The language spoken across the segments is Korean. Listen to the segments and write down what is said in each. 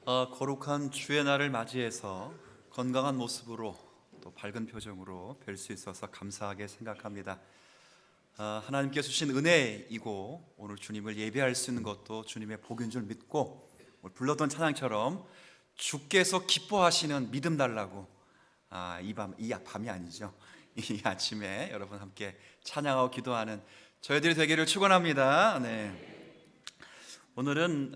거룩한 주의 날을 맞이해서 건강한 모습으로 또 밝은 표정으로 뵐 수 있어서 감사하게 생각합니다. 하나님께서 주신 은혜이고 오늘 주님을 예배할 수 있는 것도 주님의 복인 줄 믿고 오늘 불렀던 찬양처럼 주께서 기뻐하시는 믿음 달라고 이 밤이 아니죠. 이 아침에 여러분 함께 찬양하고 기도하는 저희들이 되기를 축원합니다. 네. 오늘은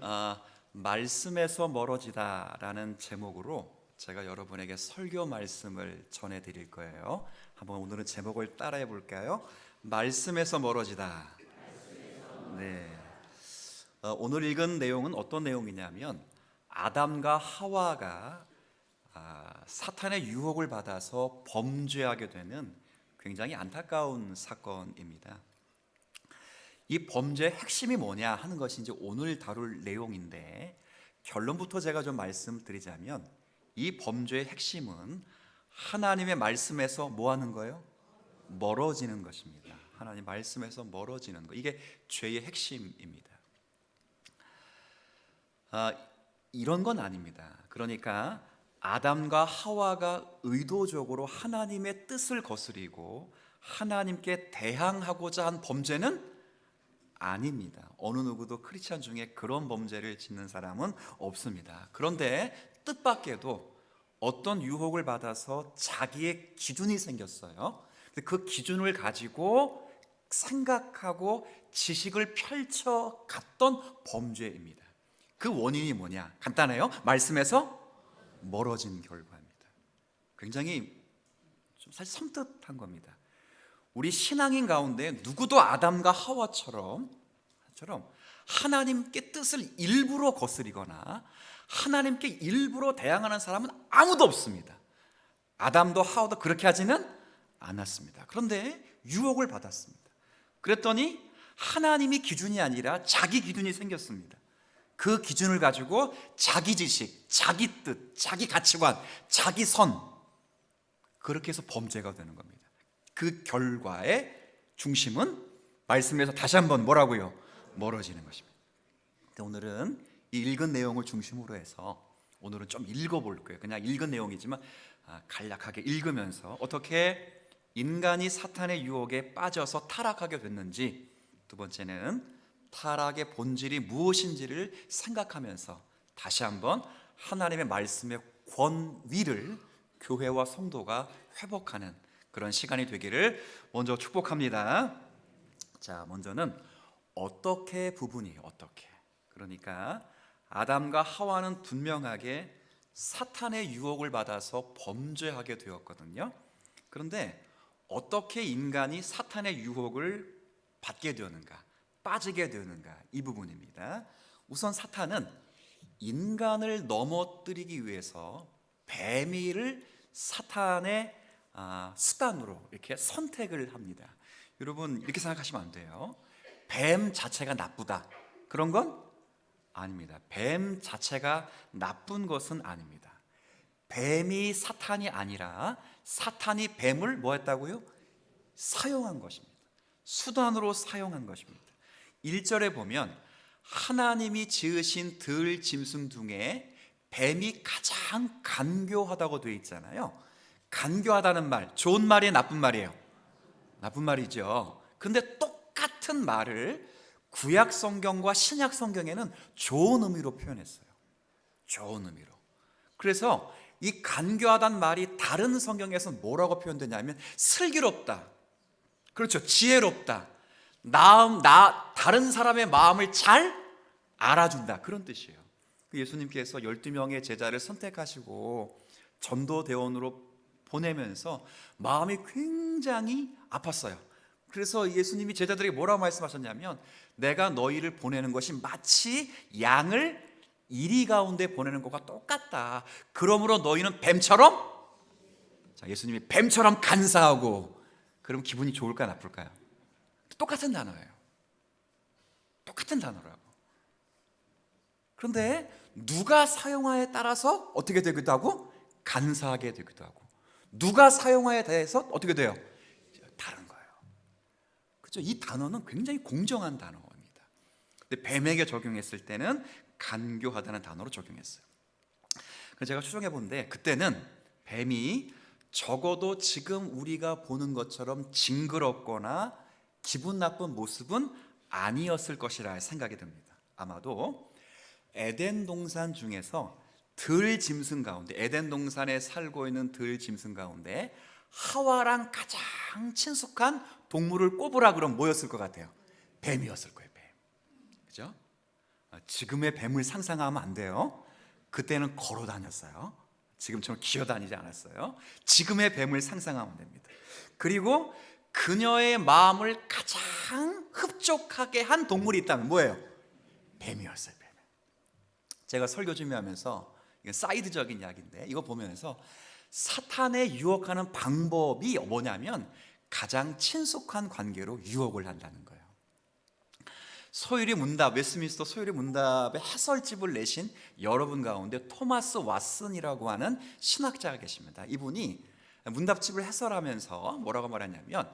말씀에서 멀어지다라는 제목으로 제가 여러분에게 설교 말씀을 전해드릴 거예요. 한번 오늘은 제목을 따라해 볼까요? 말씀에서 멀어지다. 네. 오늘 읽은 내용은 어떤 내용이냐면 아담과 하와가 사탄의 유혹을 받아서 범죄하게 되는 굉장히 안타까운 사건입니다. 이 범죄의 핵심이 뭐냐 하는 것이 이제 오늘 다룰 내용인데, 결론부터 제가 좀 말씀드리자면 이 범죄의 핵심은 하나님의 말씀에서 뭐 하는 거예요? 멀어지는 것입니다. 하나님 말씀에서 멀어지는 것, 이게 죄의 핵심입니다. 이런 건 아닙니다. 그러니까 아담과 하와가 의도적으로 하나님의 뜻을 거스리고 하나님께 대항하고자 한 범죄는 아닙니다. 어느 누구도 크리스찬 중에 그런 범죄를 짓는 사람은 없습니다. 그런데 뜻밖에도 어떤 유혹을 받아서 자기의 기준이 생겼어요. 그 기준을 가지고 생각하고 지식을 펼쳐 갔던 범죄입니다. 그 원인이 뭐냐? 간단해요. 말씀에서 멀어진 결과입니다. 굉장히 좀 사실 섬뜩한 겁니다. 우리 신앙인 가운데 누구도 아담과 하와처럼 하나님께 뜻을 일부러 거스리거나 하나님께 일부러 대항하는 사람은 아무도 없습니다. 아담도 하와도 그렇게 하지는 않았습니다. 그런데 유혹을 받았습니다. 그랬더니 하나님이 기준이 아니라 자기 기준이 생겼습니다. 그 기준을 가지고 자기 지식, 자기 뜻, 자기 가치관, 자기 선, 그렇게 해서 범죄가 되는 겁니다. 그 결과의 중심은 말씀에서 다시 한번 뭐라고요? 멀어지는 것입니다. 오늘은 이 읽은 내용을 중심으로 해서 오늘은 좀 읽어볼 거예요. 그냥 읽은 내용이지만 간략하게 읽으면서 어떻게 인간이 사탄의 유혹에 빠져서 타락하게 됐는지, 두 번째는 타락의 본질이 무엇인지를 생각하면서 다시 한번 하나님의 말씀의 권위를 교회와 성도가 회복하는 그런 시간이 되기를 먼저 축복합니다. 자, 먼저는 어떻게 그러니까 아담과 하와는 분명하게 사탄의 유혹을 받아서 범죄하게 되었거든요. 그런데 어떻게 인간이 사탄의 유혹을 받게 되었는가, 빠지게 되었는가, 이 부분입니다. 우선 사탄은 인간을 넘어뜨리기 위해서 뱀이를 사탄의 수단으로 이렇게 선택을 합니다. 여러분 이렇게 생각하시면 안 돼요. 뱀 자체가 나쁘다, 그런 건 아닙니다. 뱀 자체가 나쁜 것은 아닙니다. 뱀이 사탄이 아니라 사탄이 뱀을 뭐 했다고요? 사용한 것입니다. 수단으로 사용한 것입니다. 1절에 보면 하나님이 지으신 들 짐승 중에 뱀이 가장 간교하다고 되어 있잖아요. 간교하다는 말, 좋은 말이에요, 나쁜 말이에요? 나쁜 말이죠. 근데 똑같은 말을 구약 성경과 신약 성경에는 좋은 의미로 표현했어요. 좋은 의미로. 그래서 이 간교하다는 말이 다른 성경에서는 뭐라고 표현되냐면 슬기롭다, 그렇죠, 지혜롭다, 다른 사람의 마음을 잘 알아준다, 그런 뜻이에요. 예수님께서 12명의 제자를 선택하시고 전도대원으로 보내면서 마음이 굉장히 아팠어요. 그래서 예수님이 제자들에게 뭐라고 말씀하셨냐면, 내가 너희를 보내는 것이 마치 양을 이리 가운데 보내는 것과 똑같다. 그러므로 너희는 뱀처럼, 자, 예수님이 뱀처럼 간사하고, 그럼 기분이 좋을까요, 나쁠까요? 똑같은 단어예요. 똑같은 단어라고. 그런데 누가 사용하에 따라서 어떻게 되기도 하고 간사하게 되기도 하고, 누가 사용하에 대해서 어떻게 돼요? 다른 거예요. 그렇죠? 이 단어는 굉장히 공정한 단어입니다. 근데 뱀에게 적용했을 때는 간교하다는 단어로 적용했어요. 그래서 제가 추정해 본데 그때는 뱀이 적어도 지금 우리가 보는 것처럼 징그럽거나 기분 나쁜 모습은 아니었을 것이라 생각이 듭니다. 아마도 에덴 동산 중에서 들 짐승 가운데, 에덴 동산에 살고 있는 들 짐승 가운데 하와랑 가장 친숙한 동물을 꼽으라 그러면 뭐였을 것 같아요? 뱀이었을 거예요. 뱀. 그죠? 지금의 뱀을 상상하면 안 돼요. 그때는 걸어 다녔어요. 지금처럼 기어 다니지 않았어요. 지금의 뱀을 상상하면 됩니다. 그리고 그녀의 마음을 가장 흡족하게 한 동물이 있다면 뭐예요? 뱀이었어요. 뱀. 제가 설교 준비하면서, 이건 사이드적인 이야기인데 이거 보면서 사탄에 유혹하는 방법이 뭐냐면 가장 친숙한 관계로 유혹을 한다는 거예요. 소율이 문답, 웨스트민스터 소율이 문답의 해설집을 내신 여러분 가운데 토마스 왓슨이라고 하는 신학자가 계십니다. 이분이 문답집을 해설하면서 뭐라고 말하냐면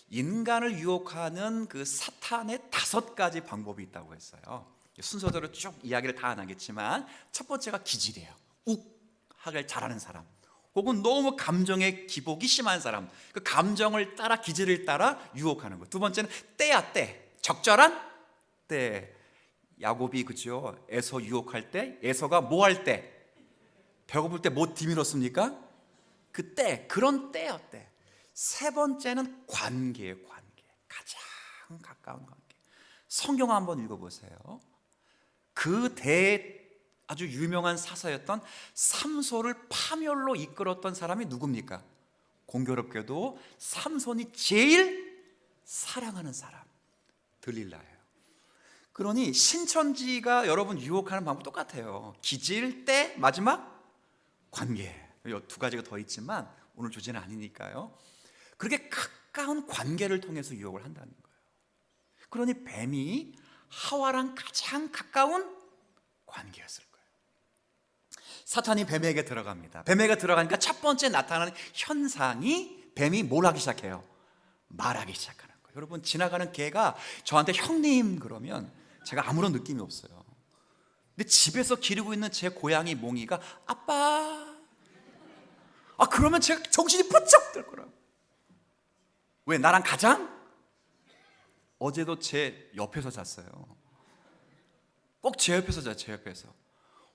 인간을 유혹하는 그 사탄의 5가지 방법이 있다고 했어요. 순서대로 쭉 이야기를 다 안 하겠지만 첫 번째가 기질이에요. 욱하길 잘하는 사람, 혹은 너무 감정의 기복이 심한 사람, 그 감정을 따라 기질을 따라 유혹하는 거. 두 번째는 때야 때, 적절한 때. 야곱이 그죠? 에서 유혹할 때, 에서가 뭐 할 때? 배고플 때 뭐 뒤밀었습니까? 그때, 그런 때였대. 세 번째는 관계예요. 관계. 가장 가까운 관계. 성경 한번 읽어보세요. 그 아주 유명한 사사였던 삼손을 파멸로 이끌었던 사람이 누굽니까? 공교롭게도 삼손이 제일 사랑하는 사람, 들릴라예요. 그러니 신천지가 여러분 유혹하는 방법 똑같아요. 기질, 때, 마지막 관계. 이 2가지가 더 있지만 오늘 주제는 아니니까요. 그렇게 가까운 관계를 통해서 유혹을 한다는 거예요. 그러니 뱀이 하와랑 가장 가까운 관계였을 거예요. 사탄이 뱀에게 들어갑니다. 뱀에게 들어가니까 첫 번째 나타나는 현상이 뱀이 뭘 하기 시작해요? 말하기 시작하는 거예요. 여러분, 지나가는 개가 저한테 형님 그러면 제가 아무런 느낌이 없어요. 근데 집에서 기르고 있는 제 고양이 몽이가 아빠, 그러면 제가 정신이 번쩍 들 거라고. 왜? 나랑 가장? 어제도 제 옆에서 잤어요. 꼭 제 옆에서 자요. 제 옆에서.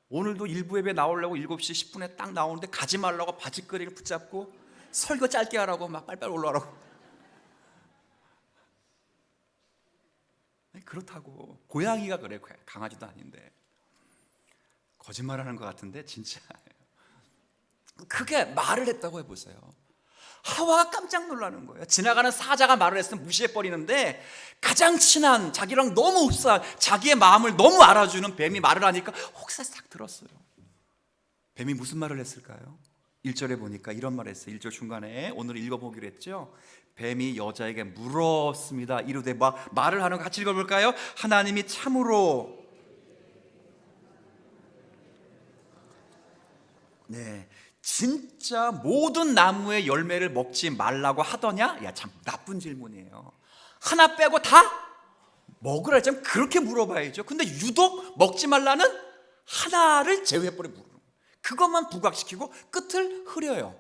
오늘도 일부 예배 나오려고 7시 10분에 딱 나오는데 가지 말라고 바지끄레기를 붙잡고 설교 짧게 하라고 막 빨리빨리 올라오라고. 그렇다고. 고양이가 그래. 강아지도 아닌데. 거짓말하는 것 같은데 진짜예요. 크게 말을 했다고 해보세요. 하와가 깜짝 놀라는 거예요. 지나가는 사자가 말을 했으면 무시해버리는데 가장 친한, 자기랑 너무 흡사, 자기의 마음을 너무 알아주는 뱀이 말을 하니까 혹사 싹 들었어요. 뱀이 무슨 말을 했을까요? 1절에 보니까 이런 말을 했어요. 1절 중간에 오늘 읽어보기로 했죠. 뱀이 여자에게 물었습니다. 이르되, 말을 하는 거 같이 읽어볼까요? 하나님이 참으로 진짜 모든 나무의 열매를 먹지 말라고 하더냐? 야, 참 나쁜 질문이에요. 하나 빼고 다 먹으라 했자면 그렇게 물어봐야죠. 근데 유독 먹지 말라는 하나를 제외해버려 물어요. 그것만 부각시키고 끝을 흐려요.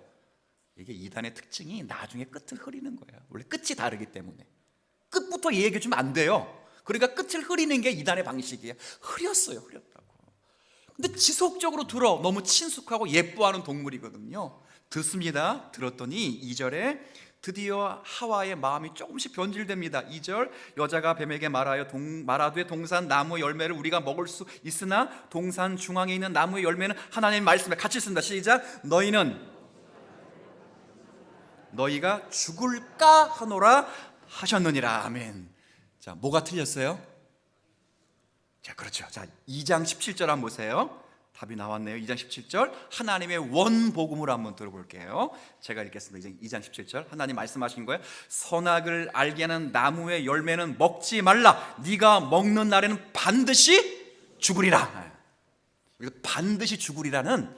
이게 이단의 특징이 나중에 끝을 흐리는 거예요. 원래 끝이 다르기 때문에 끝부터 얘기해 주면 안 돼요. 그러니까 끝을 흐리는 게 이단의 방식이에요. 흐렸다고. 근데 지속적으로 들어. 너무 친숙하고 예뻐하는 동물이거든요. 듣습니다. 들었더니 2절에 드디어 하와의 마음이 조금씩 변질됩니다. 2절, 여자가 뱀에게 말하되 동산 나무 열매를 우리가 먹을 수 있으나 동산 중앙에 있는 나무의 열매는 하나님의 말씀에 같이 쓴다. 시작. 너희가 죽을까 하노라 하셨느니라. 아멘. 자, 뭐가 틀렸어요? 자, 그렇죠. 자, 2장 17절 한번 보세요. 답이 나왔네요. 2장 17절 하나님의 원복음으로 한번 들어볼게요. 제가 읽겠습니다. 2장 17절 하나님 말씀하신 거예요. 선악을 알게 하는 나무의 열매는 먹지 말라. 네가 먹는 날에는 반드시 죽으리라. 반드시 죽으리라는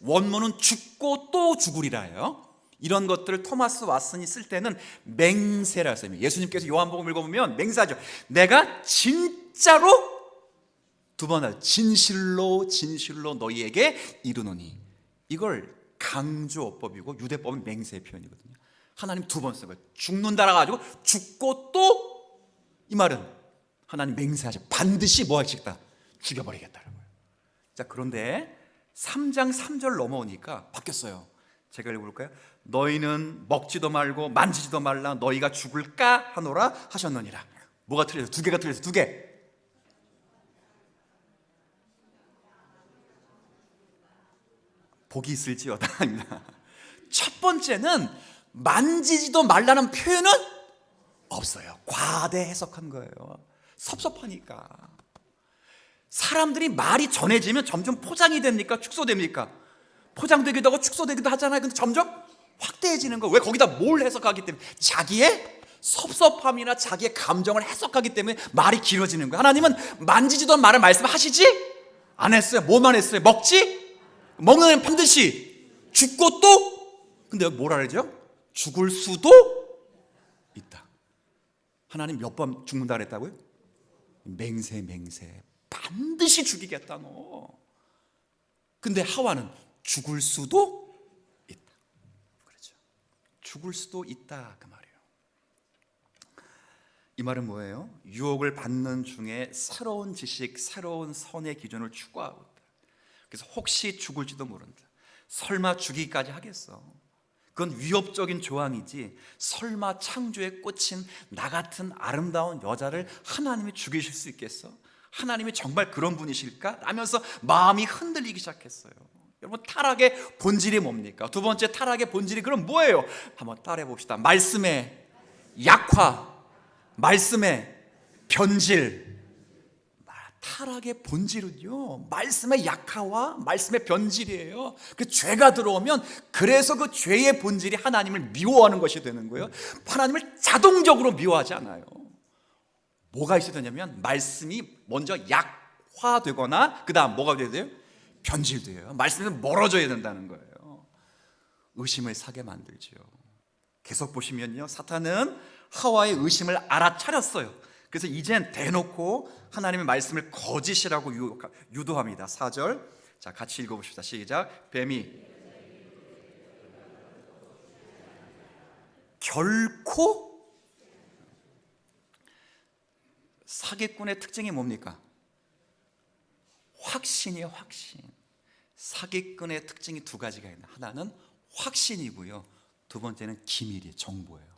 원문은 죽고 또 죽으리라예요. 이런 것들을 토마스 왓슨이 쓸 때는 맹세라 써요. 예수님께서 요한복음 읽어보면 맹세하죠. 내가 진짜로 두 번 진실로 진실로 너희에게 이르노니. 이걸 강조어법이고 유대법은 맹세의 표현이거든요. 하나님 두 번 쓴 거예요. 죽는다라 가지고 죽고 또 이 말은 하나님 맹세하죠. 반드시 뭐 하시겠다? 죽여버리겠다는 거예요. 자, 그런데 3장 3절 넘어오니까 바뀌었어요. 제가 읽어볼까요? 너희는 먹지도 말고 만지지도 말라 너희가 죽을까 하노라 하셨느니라. 뭐가 틀려서? 두 개가 틀려서 두 개. 복이 있을지어다. 첫 번째는 만지지도 말라는 표현은 없어요. 과대 해석한 거예요. 섭섭하니까. 사람들이 말이 전해지면 점점 포장이 됩니까? 축소됩니까? 포장되기도 하고 축소되기도 하잖아요. 근데 점점 확대해지는 거예요. 왜? 거기다 뭘 해석하기 때문에? 자기의 섭섭함이나 자기의 감정을 해석하기 때문에 말이 길어지는 거예요. 하나님은 만지지도 않은 말을 말씀하시지 안 했어요. 뭐만 했어요? 먹지? 먹는 애는 반드시 죽고 또, 근데 뭐라 그러죠? 죽을 수도 있다. 하나님 몇 번 죽는다 그랬다고요? 맹세 반드시 죽이겠다 너. 근데 하와는 죽을 수도 있다. 그렇죠. 죽을 수도 있다 그 말이에요. 이 말은 뭐예요? 유혹을 받는 중에 새로운 지식, 새로운 선의 기준을 추구하고 있다. 그래서 혹시 죽을지도 모른다. 설마 죽이기까지 하겠어. 그건 위협적인 조항이지 설마 창조에 꽂힌 나 같은 아름다운 여자를 하나님이 죽이실 수 있겠어? 하나님이 정말 그런 분이실까? 라면서 마음이 흔들리기 시작했어요. 여러분, 타락의 본질이 뭡니까? 두 번째 타락의 본질이 그럼 뭐예요? 한번 따라해 봅시다. 말씀의 약화, 말씀의 변질. 타락의 본질은요, 말씀의 약화와 말씀의 변질이에요. 그 죄가 들어오면 그래서 그 죄의 본질이 하나님을 미워하는 것이 되는 거예요. 하나님을 자동적으로 미워하지 않아요. 뭐가 있어야 되냐면 말씀이 먼저 약화되거나 그 다음 뭐가 돼야 돼요? 변질돼요. 말씀은 멀어져야 된다는 거예요. 의심을 사게 만들죠. 계속 보시면요, 사탄은 하와의 의심을 알아차렸어요. 그래서 이젠 대놓고 하나님의 말씀을 거짓이라고 유도합니다. 4절, 자 같이 읽어봅시다. 시작. 뱀이 결코, 사기꾼의 특징이 뭡니까? 확신이에요. 확신. 사기꾼의 특징이 두 가지가 있는데 하나는 확신이고요, 두 번째는 기밀이에요. 정보예요.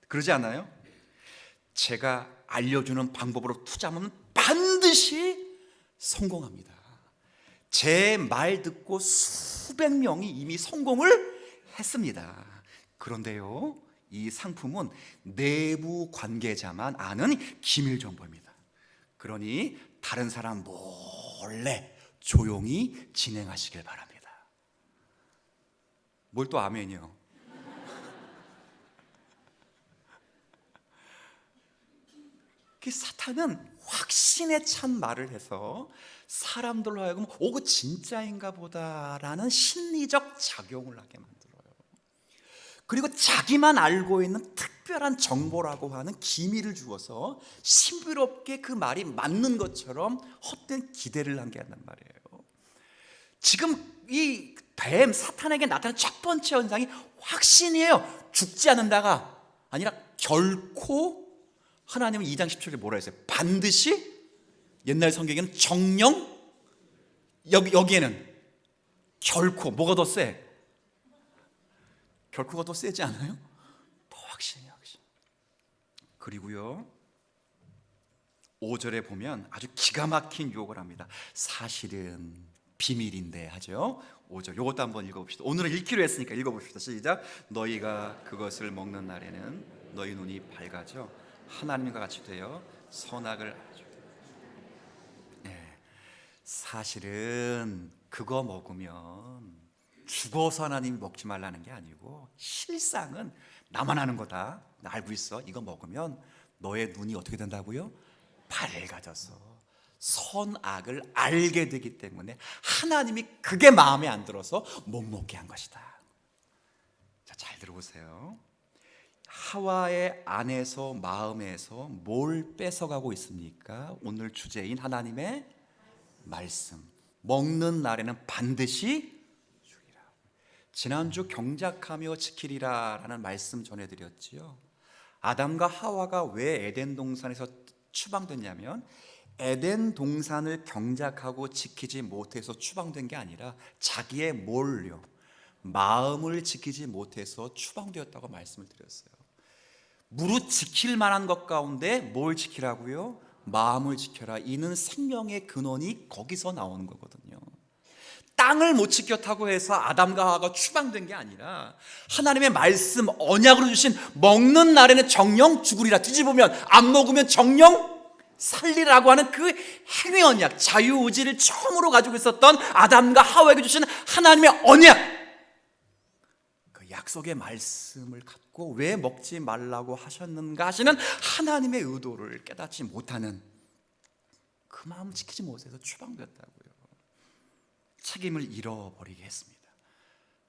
그러지 않아요? 제가 알려주는 방법으로 투자하면 반드시 성공합니다. 제 말 듣고 수백 명이 이미 성공을 했습니다. 그런데요, 이 상품은 내부 관계자만 아는 기밀 정보입니다. 그러니 다른 사람 몰래 조용히 진행하시길 바랍니다. 뭘 또 아멘이요? 그 사탄은 확신에 찬 말을 해서 사람들로 하여금 그 진짜인가 보다라는 심리적 작용을 하게 만들어요. 그리고 자기만 알고 있는 특별한 정보라고 하는 기밀을 주어서 신비롭게 그 말이 맞는 것처럼 헛된 기대를 하게 한단 말이에요. 지금 이 뱀, 사탄에게 나타난 첫 번째 현상이 확신이에요. 죽지 않는다가 아니라 결코, 하나님은 2장 10절에 뭐라 했어요? 반드시, 옛날 성경에는 정령, 여기에는 결코. 뭐가 더 세? 결코가 더 세지 않아요? 더 확신이에요, 확신. 그리고요, 5절에 보면 아주 기가 막힌 유혹을 합니다. 사실은 비밀인데 하죠. 5절, 이것도 한번 읽어봅시다. 오늘은 읽기로 했으니까 읽어봅시다. 시작. 너희가 그것을 먹는 날에는 너희 눈이 밝아져 하나님과 같이 되어 선악을 알죠. 네, 사실은 그거 먹으면 죽어서 하나님이 먹지 말라는 게 아니고 실상은 나만 하는 거다. 나 알고 있어. 이거 먹으면 너의 눈이 어떻게 된다고요? 밝아져서 선악을 알게 되기 때문에 하나님이 그게 마음에 안 들어서 못 먹게 한 것이다. 자, 잘 들어보세요. 하와의 안에서 마음에서 뭘 뺏어가고 있습니까? 오늘 주제인 하나님의 말씀. 먹는 날에는 반드시 죽이라. 지난주 경작하며 지키리라 라는 말씀 전해드렸지요. 아담과 하와가 왜 에덴 동산에서 추방됐냐면 에덴 동산을 경작하고 지키지 못해서 추방된 게 아니라 자기의 뭘요? 마음을 지키지 못해서 추방되었다고 말씀을 드렸어요. 무릇 지킬 만한 것 가운데 뭘 지키라고요? 마음을 지켜라. 이는 생명의 근원이 거기서 나오는 거거든요. 땅을 못 지켰다고 해서 아담과 하와가 추방된 게 아니라 하나님의 말씀 언약으로 주신 먹는 날에는 정령 죽으리라, 뒤집으면 안 먹으면 정령 살리라고 하는 그 행위 언약, 자유의지를 처음으로 가지고 있었던 아담과 하와에게 주신 하나님의 언약, 그 약속의 말씀을 갖고 왜 먹지 말라고 하셨는가 하시는 하나님의 의도를 깨닫지 못하는, 그 마음을 지키지 못해서 추방되었다고요. 책임을 잃어버리게 했습니다.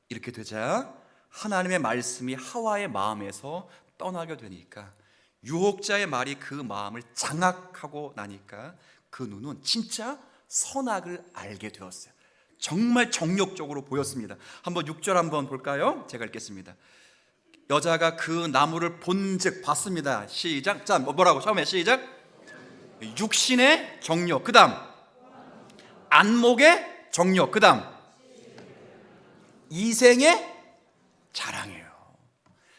이렇게 되자 하나님의 말씀이 하와의 마음에서 떠나게 되니까, 유혹자의 말이 그 마음을 장악하고 나니까 그 눈은 진짜 선악을 알게 되었어요. 정말 정욕적으로 보였습니다. 한번 6절 한번 볼까요? 제가 읽겠습니다. 여자가 그 나무를 본즉 봤습니다. 시작. 자, 뭐라고? 처음에 시작. 육신의 정욕, 그 다음 안목의 정욕, 그 다음 이생의 자랑이에요.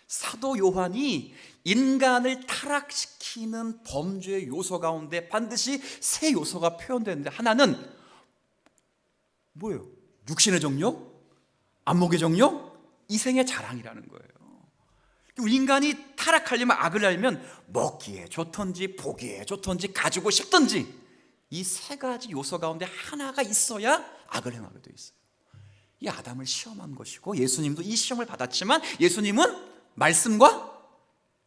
사도 요한이 인간을 타락시키는 범죄의 요소 가운데 반드시 세 요소가 표현되는데, 하나는 뭐예요? 육신의 정욕, 안목의 정욕, 이생의 자랑이라는 거예요. 인간이 타락하려면, 악을 하려면 먹기에 좋던지 보기에 좋던지 가지고 싶던지 이 세 가지 요소 가운데 하나가 있어야 악을 행하게 돼 있어요. 이 아담을 시험한 것이고, 예수님도 이 시험을 받았지만 예수님은 말씀과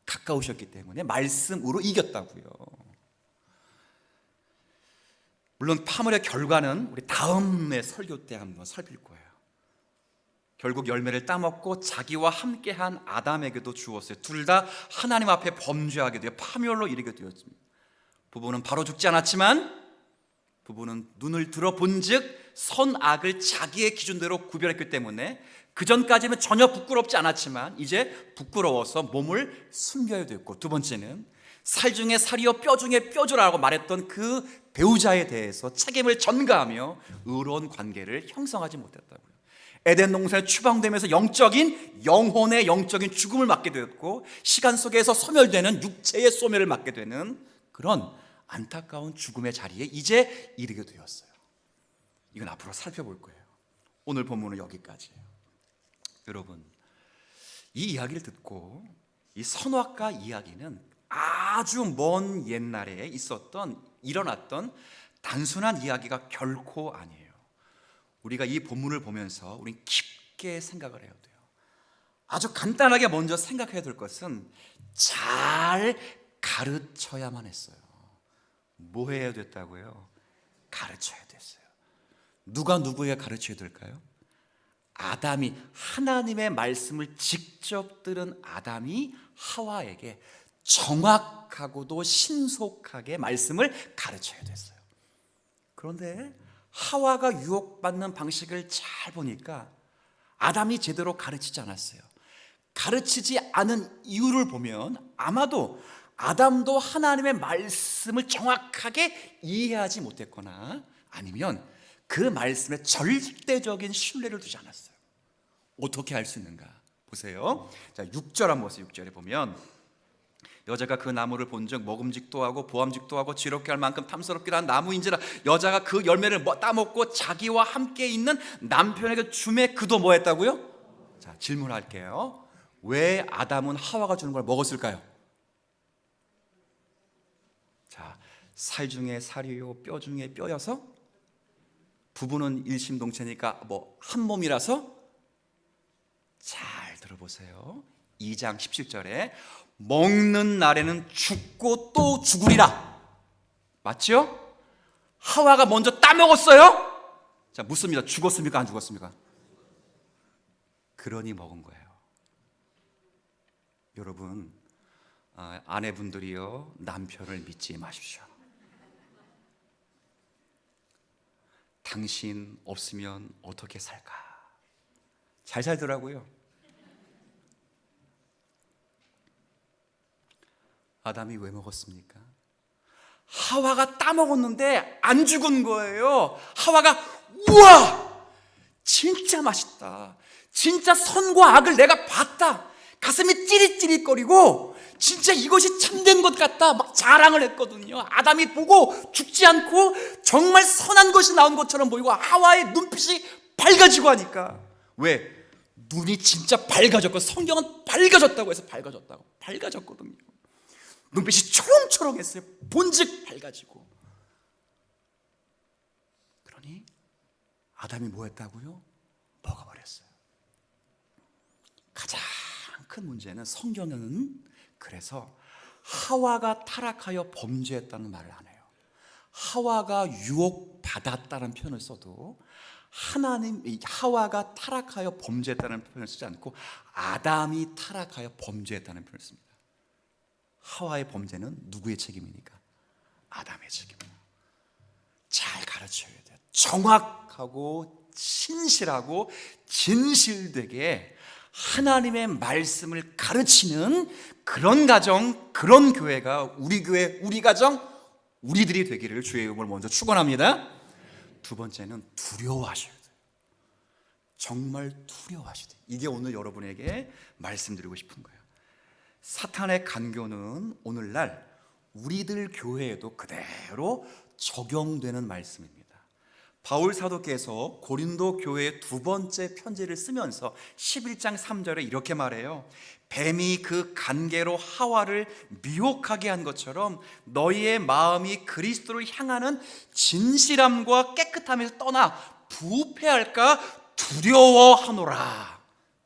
가까우셨기 때문에 말씀으로 이겼다고요. 물론 파멸의 결과는 우리 다음에 설교 때 한번 살필 거예요. 결국 열매를 따먹고 자기와 함께한 아담에게도 주었어요. 둘 다 하나님 앞에 범죄하게 되어 파멸로 이르게 되었습니다. 부부는 바로 죽지 않았지만 부부는 눈을 들어 본즉 선악을 자기의 기준대로 구별했기 때문에 그 전까지는 전혀 부끄럽지 않았지만 이제 부끄러워서 몸을 숨겨야 됐고, 두 번째는 살 중에 살이요 뼈 중에 뼈조라고 말했던 그 배우자에 대해서 책임을 전가하며 의로운 관계를 형성하지 못했다고요. 에덴 동산에 추방되면서 영혼의 영적인 죽음을 맞게 되었고, 시간 속에서 소멸되는 육체의 소멸을 맞게 되는 그런 안타까운 죽음의 자리에 이제 이르게 되었어요. 이건 앞으로 살펴볼 거예요. 오늘 본문은 여기까지예요. 여러분, 이 이야기를 듣고 이 선악과 이야기는 아주 먼 옛날에 일어났던 단순한 이야기가 결코 아니에요. 우리가 이 본문을 보면서 우린 깊게 생각을 해야 돼요. 아주 간단하게 먼저 생각해야 될 것은 잘 가르쳐야만 했어요. 뭐 해야 됐다고요? 가르쳐야 됐어요. 누가 누구에게 가르쳐야 될까요? 아담이, 하나님의 말씀을 직접 들은 아담이 하와에게 정확하고도 신속하게 말씀을 가르쳐야 됐어요. 그런데 하와가 유혹받는 방식을 잘 보니까 아담이 제대로 가르치지 않았어요. 가르치지 않은 이유를 보면 아마도 아담도 하나님의 말씀을 정확하게 이해하지 못했거나 아니면 그 말씀에 절대적인 신뢰를 두지 않았어요. 어떻게 할 수 있는가? 보세요. 자, 6절 한번 보세요. 6절에 보면 여자가 그 나무를 본즉 먹음직도 하고 보암직도 하고 지롭게 할 만큼 탐스럽기도 한 나무인지라 여자가 그 열매를 따먹고 자기와 함께 있는 남편에게 주매 그도 뭐 했다고요? 자, 질문할게요. 왜 아담은 하와가 주는 걸 먹었을까요? 자, 살 중에 살이요 뼈 중에 뼈여서, 부부는 일심동체니까 뭐 한 몸이라서. 잘 들어보세요. 2장 17절에 먹는 날에는 죽고 또 죽으리라. 맞죠? 하와가 먼저 따먹었어요. 자, 묻습니다. 죽었습니까? 안 죽었습니까? 그러니 먹은 거예요. 여러분, 아내분들이요, 남편을 믿지 마십시오. 당신 없으면 어떻게 살까? 잘 살더라고요. 아담이 왜 먹었습니까? 하와가 따먹었는데 안 죽은 거예요. 하와가 우와! 진짜 맛있다. 진짜 선과 악을 내가 봤다. 가슴이 찌릿찌릿거리고 진짜 이것이 참된 것 같다. 막 자랑을 했거든요. 아담이 보고 죽지 않고 정말 선한 것이 나온 것처럼 보이고 하와의 눈빛이 밝아지고 하니까. 왜? 눈이 진짜 밝아졌고 성경은 밝아졌다고 해서 밝아졌거든요. 눈빛이 초롱초롱했어요. 본즉 밝아지고. 그러니 아담이 뭐 했다고요? 먹어버렸어요. 가장 큰 문제는 성경은 그래서 하와가 타락하여 범죄했다는 말을 안 해요. 하와가 유혹받았다는 표현을 써도 하와가 타락하여 범죄했다는 표현을 쓰지 않고 아담이 타락하여 범죄했다는 표현을 씁니다. 하와의 범죄는 누구의 책임입니까? 아담의 책임이에요. 잘 가르쳐야 돼요. 정확하고 신실하고 진실되게 하나님의 말씀을 가르치는 그런 가정, 그런 교회가 우리 교회, 우리 가정, 우리들이 되기를 주의 이름으로 먼저 축원합니다. 두 번째는 두려워하셔야 돼요. 정말 두려워하셔야 돼요. 이게 오늘 여러분에게 말씀드리고 싶은 거예요. 사탄의 간교는 오늘날 우리들 교회에도 그대로 적용되는 말씀입니다. 바울 사도께서 고린도 교회의 두 번째 편지를 쓰면서 11장 3절에 이렇게 말해요. 뱀이 그 간계로 하와를 미혹하게 한 것처럼 너희의 마음이 그리스도를 향하는 진실함과 깨끗함에서 떠나 부패할까 두려워하노라.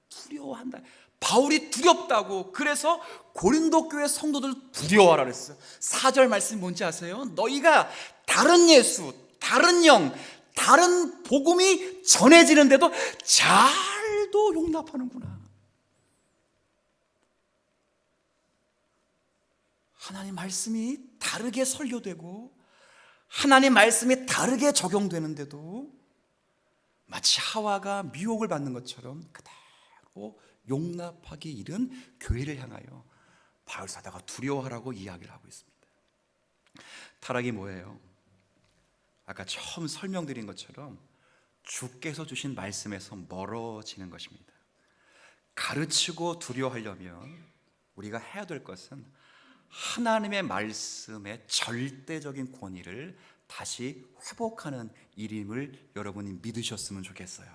두려워한다. 바울이 두렵다고. 그래서 고린도 교회 성도들 두려워하라 그랬어요. 4절 말씀 뭔지 아세요? 너희가 다른 예수, 다른 영, 다른 복음이 전해지는데도 잘도 용납하는구나. 하나님 말씀이 다르게 설교되고 하나님 말씀이 다르게 적용되는데도 마치 하와가 미혹을 받는 것처럼 그대로 용납하기 이른 교회를 향하여 바울 사도가 두려워하라고 이야기를 하고 있습니다. 타락이 뭐예요? 아까 처음 설명드린 것처럼 주께서 주신 말씀에서 멀어지는 것입니다. 가르치고 두려워하려면 우리가 해야 될 것은 하나님의 말씀의 절대적인 권위를 다시 회복하는 일임을 여러분이 믿으셨으면 좋겠어요.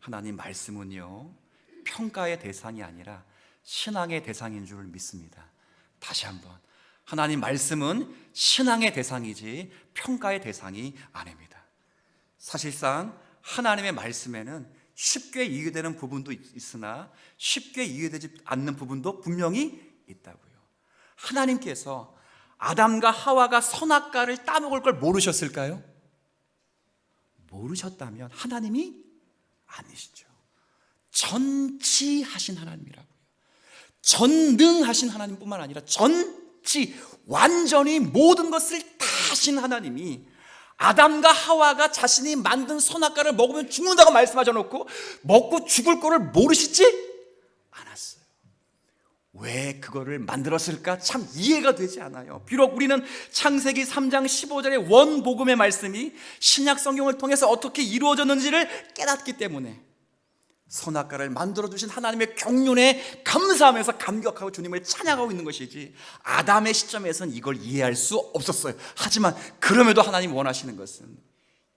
하나님 말씀은요, 평가의 대상이 아니라 신앙의 대상인 줄 믿습니다. 다시 한번, 하나님 말씀은 신앙의 대상이지 평가의 대상이 아닙니다. 사실상 하나님의 말씀에는 쉽게 이해되는 부분도 있으나 쉽게 이해되지 않는 부분도 분명히 있다고요. 하나님께서 아담과 하와가 선악과를 따먹을 걸 모르셨을까요? 모르셨다면 하나님이 아니시죠. 전지하신 하나님이라고요. 전능하신 하나님뿐만 아니라 완전히 모든 것을 다 하신 하나님이 아담과 하와가 자신이 만든 선악과를 먹으면 죽는다고 말씀하셔 놓고 먹고 죽을 거를 모르시지 않았어요. 왜 그거를 만들었을까? 참 이해가 되지 않아요. 비록 우리는 창세기 3장 15절의 원복음의 말씀이 신약 성경을 통해서 어떻게 이루어졌는지를 깨닫기 때문에 선악과를 만들어주신 하나님의 경륜에 감사하면서 감격하고 주님을 찬양하고 있는 것이지, 아담의 시점에서는 이걸 이해할 수 없었어요. 하지만 그럼에도 하나님 원하시는 것은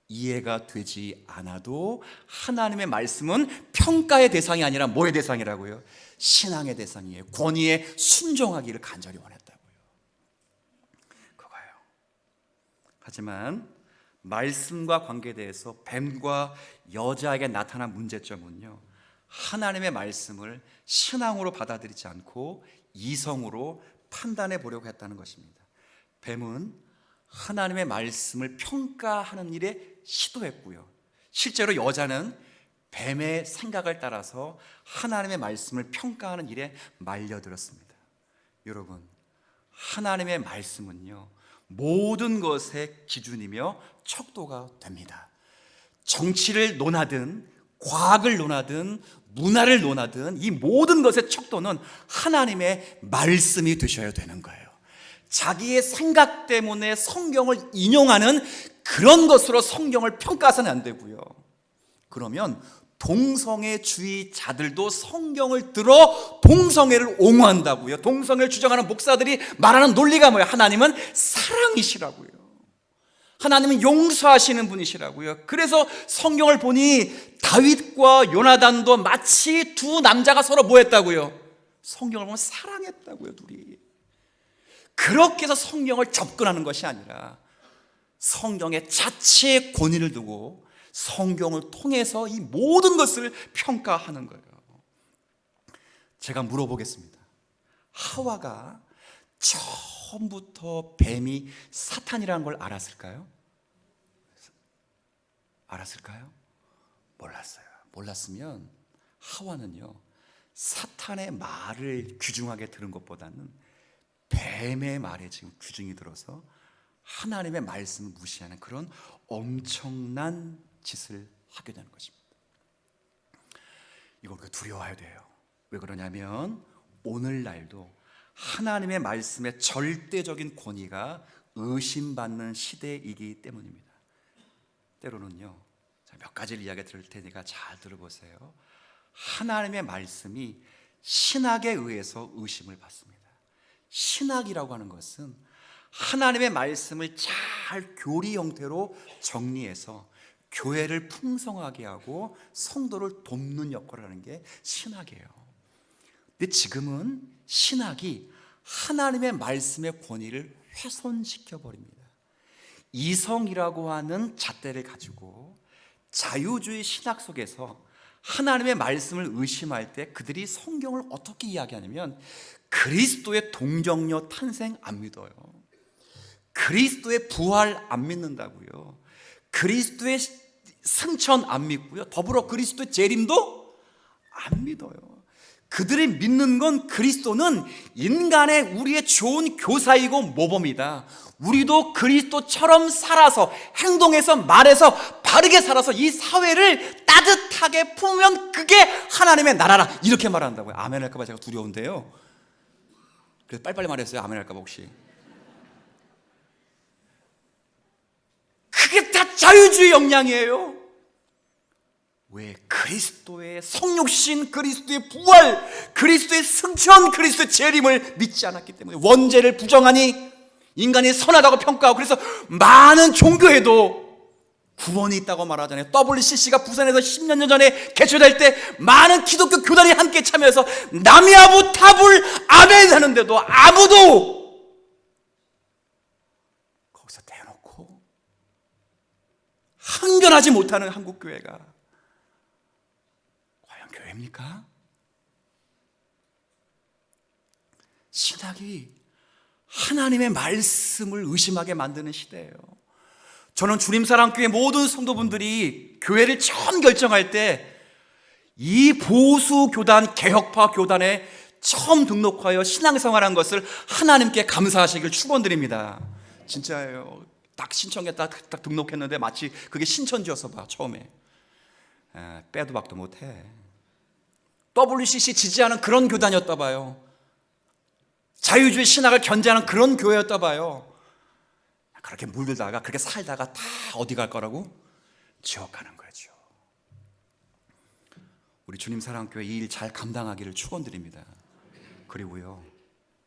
이해가 되지 않아도 하나님의 말씀은 평가의 대상이 아니라 뭐의 대상이라고요? 신앙의 대상이에요. 권위에 순종하기를 간절히 원했다고요. 그거예요. 하지만 말씀과 관계대해서 뱀과 여자에게 나타난 문제점은요, 하나님의 말씀을 신앙으로 받아들이지 않고 이성으로 판단해 보려고 했다는 것입니다. 뱀은 하나님의 말씀을 평가하는 일에 시도했고요, 실제로 여자는 뱀의 생각을 따라서 하나님의 말씀을 평가하는 일에 말려들었습니다. 여러분, 하나님의 말씀은요, 모든 것의 기준이며 척도가 됩니다. 정치를 논하든 과학을 논하든 문화를 논하든 이 모든 것의 척도는 하나님의 말씀이 되셔야 되는 거예요. 자기의 생각 때문에 성경을 인용하는 그런 것으로 성경을 평가해서는 안 되고요. 그러면 동성애주의자들도 성경을 들어 동성애를 옹호한다고요. 동성애를 주장하는 목사들이 말하는 논리가 뭐예요? 하나님은 사랑이시라고요. 하나님은 용서하시는 분이시라고요. 그래서 성경을 보니 다윗과 요나단도 마치 두 남자가 서로 뭐 했다고요? 성경을 보면 사랑했다고요, 둘이. 그렇게 해서 성경을 접근하는 것이 아니라 성경의 자체의 권위를 두고 성경을 통해서 이 모든 것을 평가하는 거예요. 제가 물어보겠습니다. 하와가 처음부터 뱀이 사탄이라는 걸 알았을까요? 알았을까요? 몰랐어요. 몰랐으면 하와는요, 사탄의 말을 귀중하게 들은 것보다는 뱀의 말에 지금 귀중이 들어서 하나님의 말씀을 무시하는 그런 엄청난 짓을 하게 되는 것입니다. 이걸 우리가 두려워해야 돼요. 왜 그러냐면 오늘날도 하나님의 말씀의 절대적인 권위가 의심받는 시대이기 때문입니다. 때로는요, 몇 가지를 이야기 드릴 테니까 잘 들어보세요. 하나님의 말씀이 신학에 의해서 의심을 받습니다. 신학이라고 하는 것은 하나님의 말씀을 잘 교리 형태로 정리해서 교회를 풍성하게 하고 성도를 돕는 역할을 하는 게 신학이에요. 근데 지금은 신학이 하나님의 말씀의 권위를 훼손시켜 버립니다. 이성이라고 하는 잣대를 가지고 자유주의 신학 속에서 하나님의 말씀을 의심할 때 그들이 성경을 어떻게 이야기하냐면 그리스도의 동정녀 탄생 안 믿어요. 그리스도의 부활 안 믿는다고요. 그리스도의 승천 안 믿고요. 더불어 그리스도의 재림도 안 믿어요. 그들이 믿는 건 그리스도는 인간의 우리의 좋은 교사이고 모범이다. 우리도 그리스도처럼 살아서 행동해서 말해서 바르게 살아서 이 사회를 따뜻하게 품으면 그게 하나님의 나라라. 이렇게 말한다고요. 아멘 할까 봐 제가 두려운데요. 그래서 빨리빨리 말했어요. 아멘 할까 봐 혹시. 그게 다 자유주의 역량이에요. 왜? 그리스도의 성육신, 그리스도의 부활, 그리스도의 승천, 그리스도의 재림을 믿지 않았기 때문에 원죄를 부정하니 인간이 선하다고 평가하고 그래서 많은 종교에도 구원이 있다고 말하잖아요. WCC가 부산에서 10년 전에 개최될 때 많은 기독교 교단이 함께 참여해서 남야부 탑을 아멘 하는데도 아무도 거기서 대놓고 항변하지 못하는 한국교회가 과연 교회입니까? 신학이 하나님의 말씀을 의심하게 만드는 시대예요. 저는 주님사랑교회 모든 성도분들이 교회를 처음 결정할 때 이 보수교단, 개혁파 교단에 처음 등록하여 신앙생활한 것을 하나님께 감사하시길 축원드립니다. 진짜예요. 딱 신청했다 딱 등록했는데 마치 그게 신천지여서 봐 처음에. 빼도 박도 못해. WCC 지지하는 그런 교단이었다 봐요. 자유주의 신학을 견제하는 그런 교회였다 봐요. 그렇게 물들다가 그렇게 살다가 다 어디 갈 거라고? 지옥 가는 거죠. 우리 주님사랑교회 이 일 잘 감당하기를 축원드립니다. 그리고요,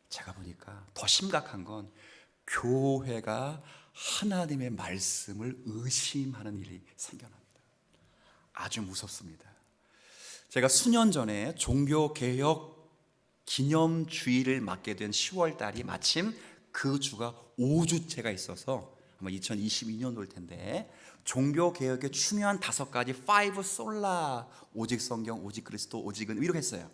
제가 보니까 더 심각한 건 교회가 하나님의 말씀을 의심하는 일이 생겨납니다. 아주 무섭습니다. 제가 수년 전에 종교개혁 기념주의를 맡게 된 10월 달이 마침 그 주가 5주째가 있어서 아마 2022년도일 텐데 종교개혁의 중요한 5가지 5 솔라, 오직 성경, 오직 그리스도, 오직은 이렇게 했어요.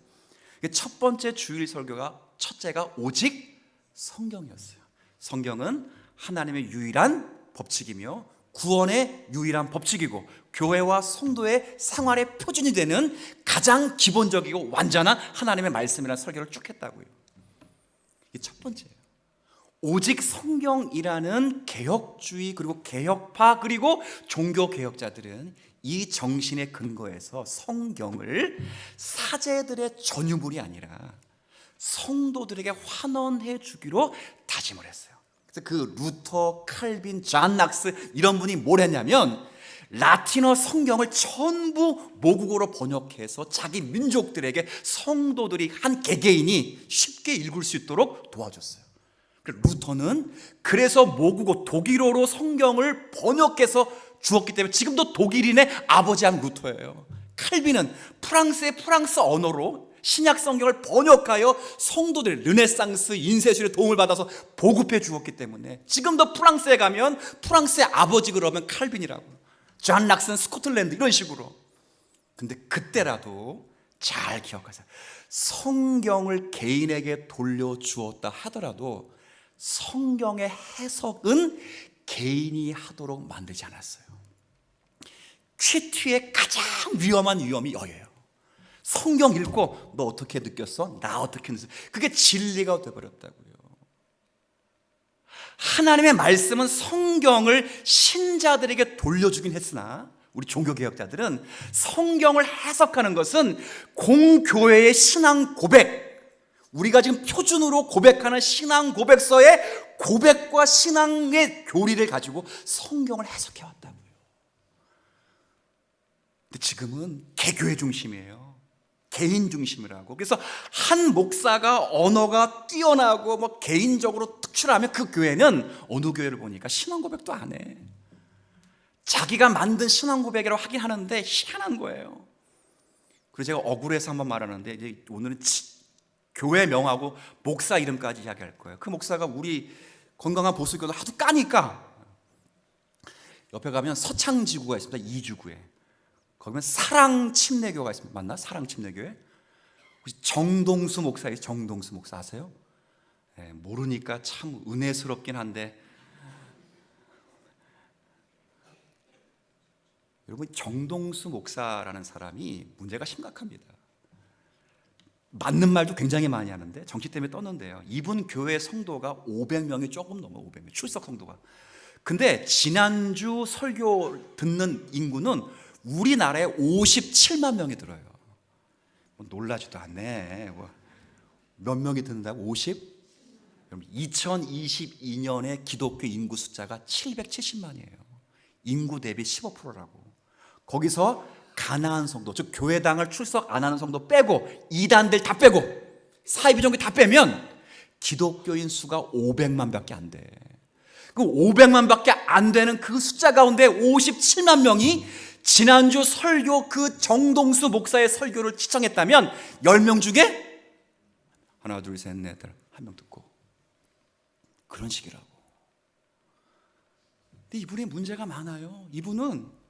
첫 번째 주일 설교가 첫째가 오직 성경이었어요. 성경은 하나님의 유일한 법칙이며 구원의 유일한 법칙이고 교회와 성도의 생활의 표준이 되는 가장 기본적이고 완전한 하나님의 말씀이라는 설교를 쭉 했다고요. 이게 첫 번째예요. 오직 성경이라는 개혁주의 그리고 개혁파 그리고 종교개혁자들은 이 정신의 근거에서 성경을 사제들의 전유물이 아니라 성도들에게 환원해 주기로 다짐을 했어요. 그래서 그 루터, 칼빈, 존 낙스 이런 분이 뭘 했냐면 라틴어 성경을 전부 모국어로 번역해서 자기 민족들에게 성도들이 한 개개인이 쉽게 읽을 수 있도록 도와줬어요. 루터는 그래서 모국어 독일어로 성경을 번역해서 주었기 때문에 지금도 독일인의 아버지한 루터예요. 칼빈은 프랑스의 프랑스 언어로 신약 성경을 번역하여 성도들 르네상스 인쇄술의 도움을 받아서 보급해 주었기 때문에 지금도 프랑스에 가면 프랑스의 아버지 그러면 칼빈이라고, 존 락슨 스코틀랜드 이런 식으로. 근데 그때라도 잘 기억하세요. 성경을 개인에게 돌려주었다 하더라도 성경의 해석은 개인이 하도록 만들지 않았어요. 퀴트의 가장 위험한 위험이 여예요. 성경 읽고 너 어떻게 느꼈어? 나 어떻게 느꼈어? 그게 진리가 되어버렸다고요. 하나님의 말씀은 성경을 신자들에게 돌려주긴 했으나 우리 종교개혁자들은 성경을 해석하는 것은 공교회의 신앙 고백, 우리가 지금 표준으로 고백하는 신앙 고백서의 고백과 신앙의 교리를 가지고 성경을 해석해 왔다고요. 근데 지금은 개교회 중심이에요. 개인 중심이라고. 그래서 한 목사가 언어가 뛰어나고 뭐 개인적으로 특출하면 그 교회는 어느 교회를 보니까 신앙 고백도 안 해. 자기가 만든 신앙 고백이라고 하긴 하는데 희한한 거예요. 그래서 제가 억울해서 한번 말하는데 이제 오늘은 교회 명하고 목사 이름까지 이야기할 거예요. 그 목사가 우리 건강한 보수교도 하도 까니까 옆에 가면 서창지구가 있습니다. 이주구에. 거기면 사랑침례교가 있습니다. 맞나? 사랑침례교회? 혹시 정동수 목사, 정동수 목사 아세요? 네, 모르니까 참 은혜스럽긴 한데 여러분, 정동수 목사라는 사람이 문제가 심각합니다. 맞는 말도 굉장히 많이 하는데 정치 때문에 떴는데요. 이분 교회 성도가 500명이 조금 넘어. 500명 출석 성도가. 근데 지난주 설교 듣는 인구는 우리나라에 57만 명이 들어요. 놀라지도 않네. 몇 명이 듣는다고? 50? 2022년에 기독교 인구 숫자가 770만이에요. 인구 대비 15%라고. 거기서 가나안 성도, 즉 교회당을 출석 안 하는 성도 빼고 이단들 다 빼고 사이비종교 다 빼면 기독교인 수가 500만 밖에 안 돼. 그 500만 밖에 안 되는 그 숫자 가운데 57만 명이 지난주 설교 그 정동수 목사의 설교를 시청했다면 10명 중에 하나 둘 셋 넷 한 명 듣고 그런 식이라고. 근데 이분의 문제가 많아요. 이분은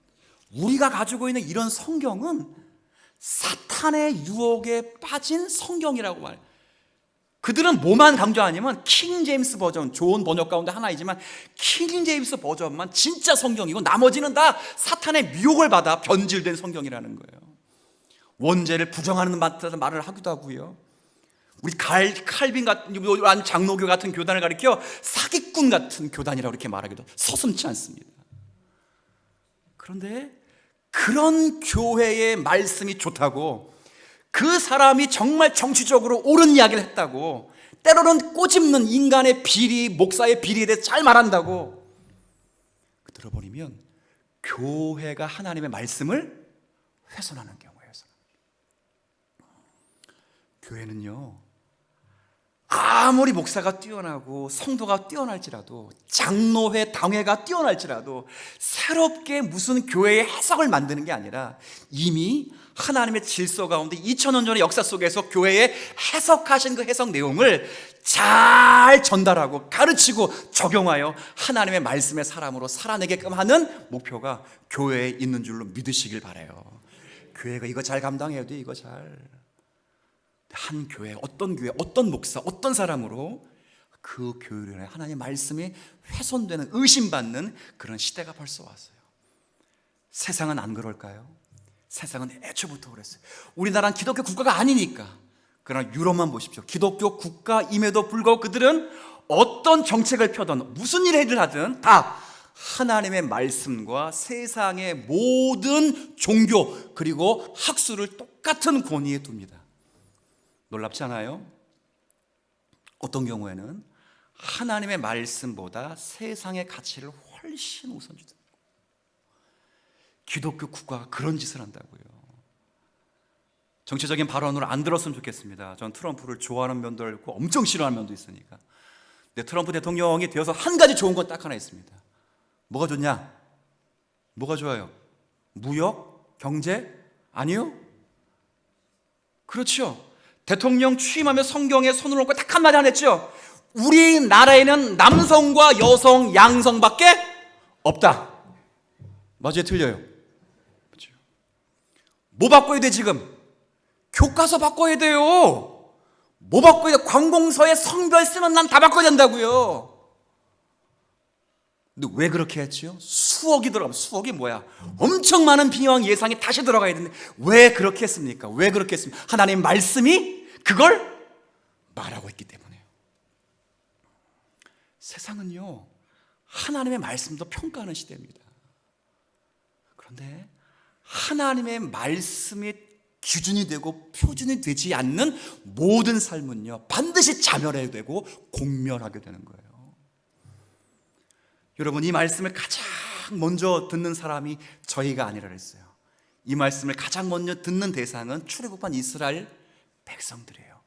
우리가 가지고 있는 이런 성경은 사탄의 유혹에 빠진 성경이라고 말해요. 그들은 뭐만 강조하냐면 킹 제임스 버전, 좋은 번역 가운데 하나이지만 킹 제임스 버전만 진짜 성경이고 나머지는 다 사탄의 미혹을 받아 변질된 성경이라는 거예요. 원죄를 부정하는 말을 하기도 하고요. 우리 칼빈 같은 장로교 같은 교단을 가리켜 사기꾼 같은 교단이라고 이렇게 말하기도 서슴지 않습니다. 그런데 그런 교회의 말씀이 좋다고, 그 사람이 정말 정치적으로 옳은 이야기를 했다고, 때로는 꼬집는 인간의 비리, 목사의 비리에 대해 잘 말한다고 들어버리면 교회가 하나님의 말씀을 훼손하는 경우예요. 교회는요, 아무리 목사가 뛰어나고 성도가 뛰어날지라도, 장로회, 당회가 뛰어날지라도 새롭게 무슨 교회의 해석을 만드는 게 아니라 이미 하나님의 질서 가운데 2000년 전의 역사 속에서 교회에 해석하신 그 해석 내용을 잘 전달하고 가르치고 적용하여 하나님의 말씀의 사람으로 살아내게끔 하는 목표가 교회에 있는 줄로 믿으시길 바라요. 교회가 이거 잘 감당해야 돼. 이거 잘. 한 교회, 어떤 목사, 어떤 사람으로 그 교회로 인해 하나님의 말씀이 훼손되는, 의심받는 그런 시대가 벌써 왔어요. 세상은 안 그럴까요? 세상은 애초부터 그랬어요. 우리나라는 기독교 국가가 아니니까. 그러나 유럽만 보십시오. 기독교 국가임에도 불구하고 그들은 어떤 정책을 펴든 무슨 일을 하든 다 하나님의 말씀과 세상의 모든 종교 그리고 학술을 똑같은 권위에 둡니다. 놀랍지 않아요? 어떤 경우에는 하나님의 말씀보다 세상의 가치를 훨씬 우선주다. 기독교 국가가 그런 짓을 한다고요. 정치적인 발언으로 안 들었으면 좋겠습니다. 전 트럼프를 좋아하는 면도 있고 엄청 싫어하는 면도 있으니까. 근데 트럼프 대통령이 되어서 한 가지 좋은 건 딱 하나 있습니다. 뭐가 좋냐? 뭐가 좋아요? 무역? 경제? 아니요? 그렇죠. 대통령 취임하며 성경에 손을 얹고 딱 한마디 안 했죠. 우리나라에는 남성과 여성, 양성밖에 없다. 맞아요? 틀려요? 그렇죠. 뭐 바꿔야 돼 지금? 교과서 바꿔야 돼요. 뭐 바꿔야 돼? 관공서에 성별 쓰면 난 다 바꿔야 된다고요. 근데 왜 그렇게 했지요? 수억이 들어가면, 수억이 뭐야? 엄청 많은 비용 예산이 다시 들어가야 되는데 왜 그렇게 했습니까? 왜 그렇게 했습니까? 하나님의 말씀이 그걸 말하고 있기 때문에요. 세상은요, 하나님의 말씀도 평가하는 시대입니다. 그런데 하나님의 말씀이 기준이 되고 표준이 되지 않는 모든 삶은요, 반드시 자멸해야 되고 공멸하게 되는 거예요. 여러분, 이 말씀을 가장 먼저 듣는 사람이 저희가 아니라 그랬어요. 이 말씀을 가장 먼저 듣는 대상은 출애굽한 이스라엘 백성들이에요.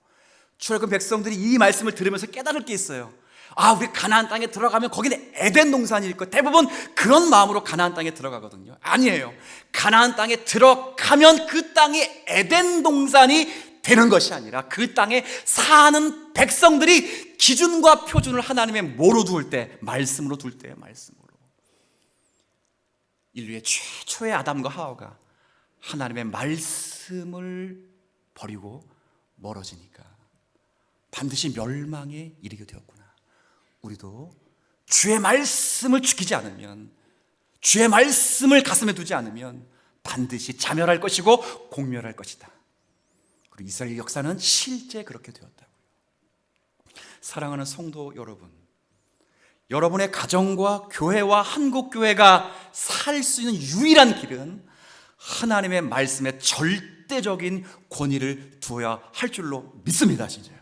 출애굽 백성들이 이 말씀을 들으면서 깨달을 게 있어요. 아, 우리 가나안 땅에 들어가면 거기는 에덴 동산일 거. 대부분 그런 마음으로 가나안 땅에 들어가거든요. 아니에요. 가나안 땅에 들어가면 그 땅이 에덴 동산이 되는 것이 아니라 그 땅에 사는 백성들이 기준과 표준을 하나님의 뭐로 둘 때? 말씀으로 둘 때예요. 말씀으로. 인류의 최초의 아담과 하와가 하나님의 말씀을 버리고 멀어지니까 반드시 멸망에 이르게 되었구나. 우리도 주의 말씀을 지키지 않으면, 주의 말씀을 가슴에 두지 않으면 반드시 자멸할 것이고 공멸할 것이다. 그리고 이스라엘 역사는 실제 그렇게 되었다고요. 사랑하는 성도 여러분, 여러분의 가정과 교회와 한국교회가 살 수 있는 유일한 길은 하나님의 말씀에 절대적인 권위를 두어야 할 줄로 믿습니다. 진짜요.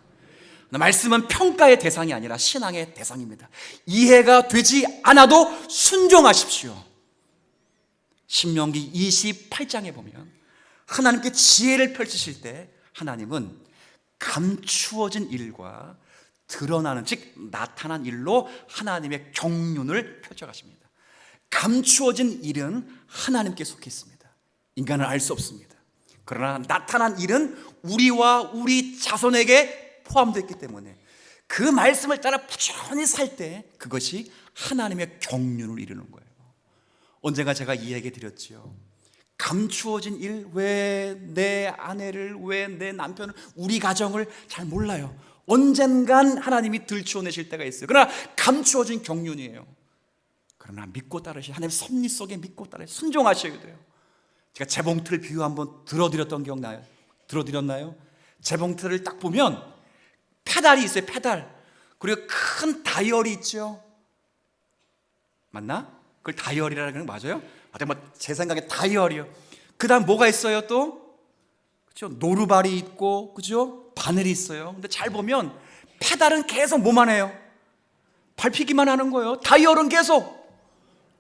말씀은 평가의 대상이 아니라 신앙의 대상입니다. 이해가 되지 않아도 순종하십시오. 신명기 28장에 보면 하나님께 지혜를 펼치실 때 하나님은 감추어진 일과 드러나는, 즉 나타난 일로 하나님의 경륜을 펼쳐가십니다. 감추어진 일은 하나님께 속해 있습니다. 인간은 알 수 없습니다. 그러나 나타난 일은 우리와 우리 자손에게 포함되어 있기 때문에 그 말씀을 따라 부지런히 살 때 그것이 하나님의 경륜을 이루는 거예요. 언젠가 제가 이 얘기 드렸지요. 감추어진 일, 왜 내 아내를, 왜 내 남편을, 우리 가정을 잘 몰라요. 언젠간 하나님이 들추어내실 때가 있어요. 그러나 감추어진 경륜이에요. 그러나 믿고 따르시, 하나님의 섭리 속에 믿고 따르시, 순종하셔야 돼요. 제가 재봉틀 비유 한번 들어드렸던 기억나요? 들어드렸나요? 재봉틀을 딱 보면 페달이 있어요. 페달. 그리고 큰 다이얼이 있죠. 맞나? 그걸 다이얼이라는 건 맞아요? 제 생각에 다이얼이요. 그 다음 뭐가 있어요 또? 그죠? 노루발이 있고, 그죠? 바늘이 있어요. 근데 잘 보면 페달은 계속 뭐만 해요? 밟히기만 하는 거예요. 다이얼은 계속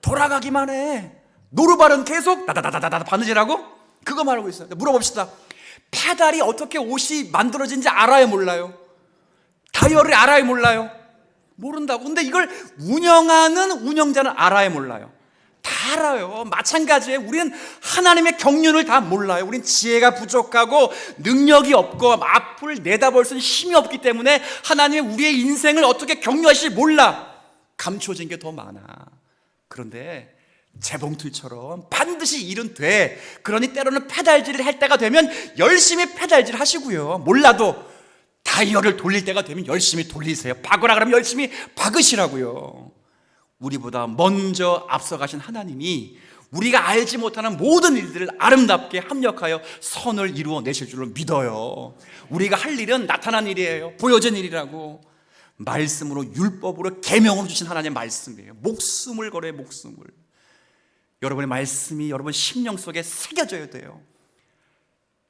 돌아가기만 해. 노루발은 계속 다다다다다 바느질하고 그거 말하고 있어요. 물어봅시다. 페달이 어떻게 옷이 만들어진지 알아요, 몰라요? 다이얼을 알아요, 몰라요? 모른다고. 근데 이걸 운영하는 운영자는 알아요, 몰라요? 다 알아요. 마찬가지예요. 우리는 하나님의 경륜을 다 몰라요. 우리는 지혜가 부족하고 능력이 없고 앞을 내다볼 수 있는 힘이 없기 때문에 하나님의 우리의 인생을 어떻게 격려하실지 몰라. 감추어진 게 더 많아. 그런데 재봉틀처럼 반드시 일은 돼. 그러니 때로는 페달질을 할 때가 되면 열심히 페달질 하시고요. 몰라도 다이얼을 돌릴 때가 되면 열심히 돌리세요. 박으라 그러면 열심히 박으시라고요. 우리보다 먼저 앞서가신 하나님이 우리가 알지 못하는 모든 일들을 아름답게 합력하여 선을 이루어내실 줄로 믿어요. 우리가 할 일은 나타난 일이에요. 보여진 일이라고. 말씀으로, 율법으로, 계명으로 주신 하나님의 말씀이에요. 목숨을 걸어요. 목숨을. 여러분의 말씀이 여러분 심령 속에 새겨져야 돼요.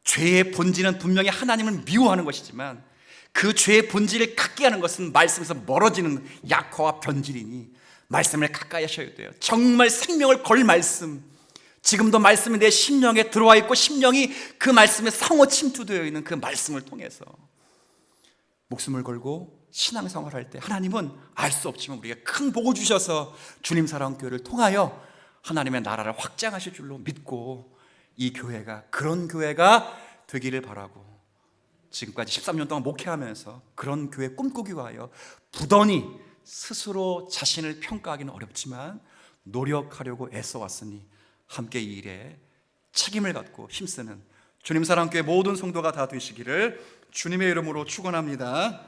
죄의 본질은 분명히 하나님을 미워하는 것이지만 그 죄의 본질을 갖게 하는 것은 말씀에서 멀어지는 약화와 변질이니 말씀을 가까이 하셔야 돼요. 정말 생명을 걸 말씀, 지금도 말씀이 내 심령에 들어와 있고 심령이 그 말씀에 상호 침투되어 있는 그 말씀을 통해서 목숨을 걸고 신앙생활을 할 때 하나님은 알 수 없지만 우리가 큰 복을 주셔서 주님 사랑교회를 통하여 하나님의 나라를 확장하실 줄로 믿고 이 교회가 그런 교회가 되기를 바라고 지금까지 13년 동안 목회하면서 그런 교회 꿈꾸기 위하여 부단히 스스로 자신을 평가하기는 어렵지만 노력하려고 애써왔으니 함께 이 일에 책임을 갖고 힘쓰는 주님 사랑교회 모든 성도가 다 되시기를 주님의 이름으로 축원합니다.